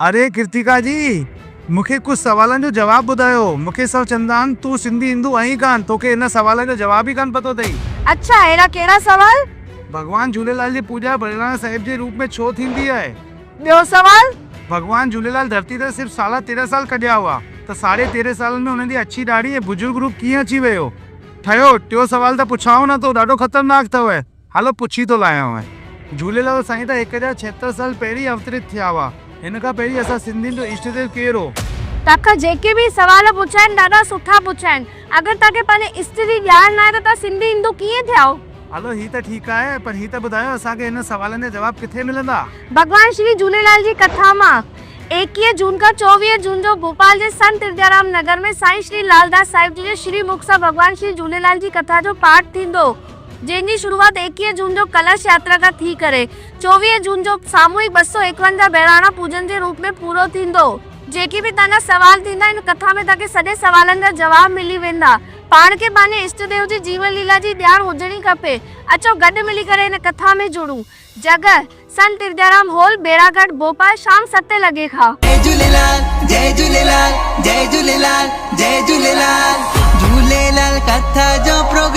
अरे कृतिका जी, मूंखे कुछ सवालनि जो जवाब ॿुधायो। मूंखे सभु चवंदा आहिनि तूं सिंधी हिंदू आहीं कान, तोखे इन सवालनि जो जवाब ही कान पतो अथई। अच्छा अहिड़ा कहिड़ा सवाल? भगवान झूलेलाल जी पूॼा बलिराम साहिब जे रूप में छो थींदी आहे? ॿियो सवाल? भगवान झूलेलाल धरती ते सिर्फ़ 13.5 साल कढिया हुआ, त 13.5 सालनि में हुननि जी अच्छी दाढ़ी ऐं बुजुर्ग रूप कीअं अची वियो? ठहियो टियों सवाल त पुछांव न, तो ॾाढो ख़तरनाक अथव। हलो पुछी थो लायांव। झूलेलाल साईं त 1076 साल पहिरीं अवतरित थिया हुआ। हिन खां पहिरीं असां सिंधियुनि जो इष्ट देव केरु हो? तव्हां जेके बि सवाल पुछा आहिनि ॾाढा सुठा पुछा आहिनि। अगरि तव्हांखे पंहिंजे इष्ट जी ॼाण न आहे त तव्हां सिंधी हिंदू कीअं थिया? हलो ही त ठीकु आहे, पर ही त ॿुधायो असांखे हिन सवालनि जा जवाब किथे मिलंदा? भगवान श्री झूलेलाल जी कथा मां। 21 जून खां 24 जून जो भोपाल जे संत विद्याराम नगर में साईं श्री लालदास साहिब जी जे श्री मुख सां भगवान श्री झूलेलाल जी कथा जो पाठ थींदो, जंहिंजी शुरूआत 21 जून जो कलश यात्रा खां थी करे 24 जून जो सामूहिक 251 बहिराणा पूजन जे रूप में पूरो थींदो। जेके बि तव्हांजा सवाल थींदा इन कथा में तव्हांखे सॼे सवालनि जा जवाब मिली वेंदा। पाण खे पंहिंजे इष्ट देव जी जीवन लीला जी ॼाण हुजणी खपे। अचो गॾु मिली करे इन कथा में जुड़ूं। जगह संत विद्याराम हॉल, बेड़ागढ़, भोपाल, शाम 7 लॻे खां। जय झूलेलाल, जय झूलेलाल, जय झूलेलाल, जय झूलेलाल, झूलेलाल कथा जो प्रोग्राम।